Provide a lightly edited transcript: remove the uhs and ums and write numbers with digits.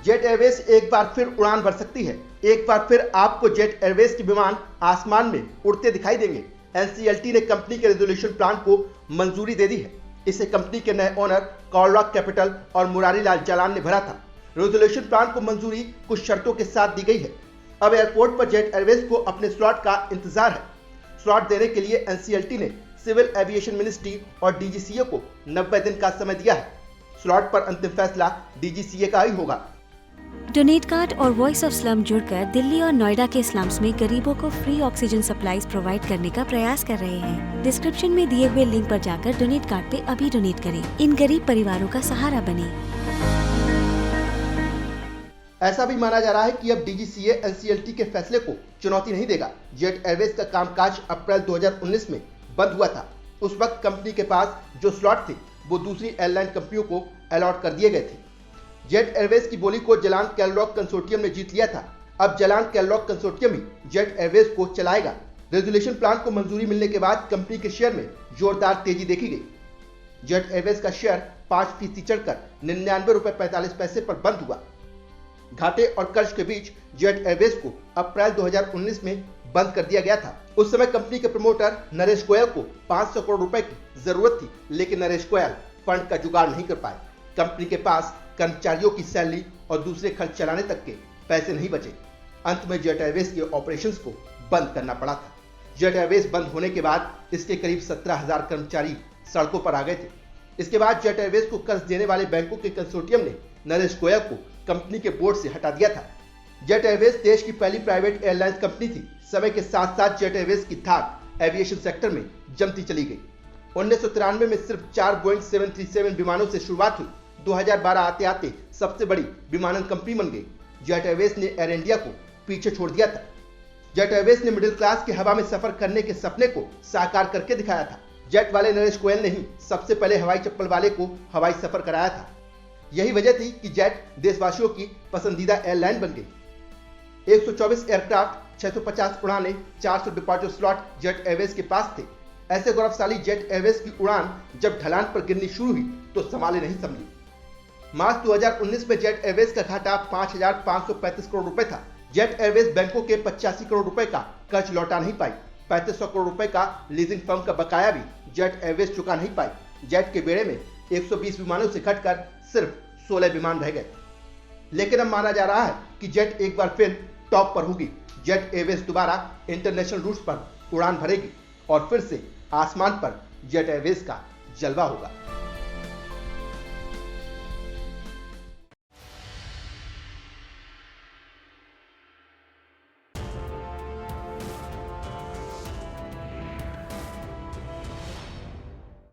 Jet Airways एक बार फिर उड़ान भर सकती है। एक बार फिर आपको जेट एयरवेज के विमान आसमान में उड़ते दिखाई देंगे। एनसीएलटी ने कंपनी के रेजोल्यूशन प्लान को मंजूरी दे दी है। इसे कंपनी के नए ओनर कॉलरॉक कैपिटल और मुरारी लाल जालान ने भरा था। रेजोल्यूशन प्लान को मंजूरी कुछ शर्तों के साथ दी गई है। अब एयरपोर्ट पर जेट एयरवेज को अपने स्लॉट का इंतजार है। स्लॉट देने के लिए एनसीएलटी ने सिविल एविएशन मिनिस्ट्री और डीजीसीए को 90 दिन का समय दिया है। स्लॉट पर अंतिम फैसला डीजीसीए का ही होगा। डोनेट कार्ड और वॉइस ऑफ स्लम जुड़कर दिल्ली और नोएडा के स्लम्स में गरीबों को फ्री ऑक्सीजन सप्लाईज प्रोवाइड करने का प्रयास कर रहे हैं। डिस्क्रिप्शन में दिए हुए लिंक पर जाकर डोनेट कार्ड पे अभी डोनेट करें। इन गरीब परिवारों का सहारा बने। ऐसा भी माना जा रहा है कि अब डीजीसीए एनसीएलटी के फैसले को चुनौती नहीं देगा। जेट एयरवेज का कामकाज अप्रैल 2019 में बंद हुआ था। उस वक्त कंपनी के पास जो स्लॉट थे वो दूसरी एयरलाइन कंपनियों को अलॉट कर दिए गए थे। जेट एयरवेज की बोली को जलान कैलरॉक कंसोर्टियम ने जीत लिया था। अब जलान कैलरॉक कंसोर्टियम ही जेट एयरवेज को चलाएगा। रेजोल्यूशन प्लान को मंजूरी मिलने के बाद कंपनी के शेयर में जोरदार तेजी देखी गई। जेट एयरवेज का शेयर 5% चढ़कर 99 रुपए 45 पैसे पर बंद हुआ। घाटे और कर्ज के बीच जेट एयरवेज को अप्रैल 2019 में बंद कर दिया गया था। उस समय कंपनी के प्रमोटर नरेश गोयल को 500 करोड़ रुपए की जरूरत थी, लेकिन नरेश गोयल फंड का जुगाड़ नहीं कर पाए। कंपनी के पास कर्मचारियों की सैलरी और दूसरे खर्च चलाने तक के पैसे नहीं बचे। अंत में जेट एयरवेज के ऑपरेशंस को बंद करना पड़ा था। जेट एयरवेज बंद होने के बाद इसके करीब 17,000 कर्मचारी सड़कों पर आ गए थे। इसके बाद जेट एयरवेज को कर्ज देने वाले बैंकों के कंसोर्टियम ने नरेश गोयल को कंपनी के बोर्ड से हटा दिया था। जेट एयरवेज देश की पहली प्राइवेट एयरलाइंस कंपनी थी। समय के साथ साथ जेट एयरवेज की धाक एविएशन सेक्टर में जमती चली गई। 1993 में सिर्फ 4 बोइंग 737 विमानों से शुरुआत हुई। 2012 आते आते सबसे बड़ी विमानन कंपनी बन गई। जेट एयरवेज ने एयर इंडिया को पीछे छोड़ दिया था। जेट एयरवेज ने मिडिल क्लास की हवा में सफर करने के सपने को साकार करके दिखाया था। जेट वाले नरेश गोयल ने ही सबसे पहले हवाई चप्पल वाले को हवाई सफर कराया था। यही वजह थी कि जेट देशवासियों की पसंदीदा एयरलाइन बन गई। 124 एयरक्राफ्ट, 650 उड़ानें, 400 डिपार्चर स्लॉट जेट एयरवेज के पास थे। ऐसे गौरवशाली जेट एयरवेज की उड़ान जब ढलान पर गिरनी शुरू हुई तो संभाले नहीं समझी। मार्च 2019 में जेट एयरवेज का घाटा 5,535 करोड़ रुपए था। जेट एयरवेज बैंकों के 85 करोड़ रुपए का कर्ज लौटा नहीं पाई। 3500 करोड़ रुपए का लीजिंग फर्म का बकाया भी जेट एयरवेज चुका नहीं पाई। जेट के बेड़े में 120 विमानों से घटकर सिर्फ 16 विमान रह गए। लेकिन अब माना जा रहा है कि जेट एक बार फिर टॉप पर होगी। जेट एयरवेज दोबारा इंटरनेशनल रूट्स पर उड़ान भरेगी और फिर से आसमान पर जेट एयरवेज का जलवा होगा।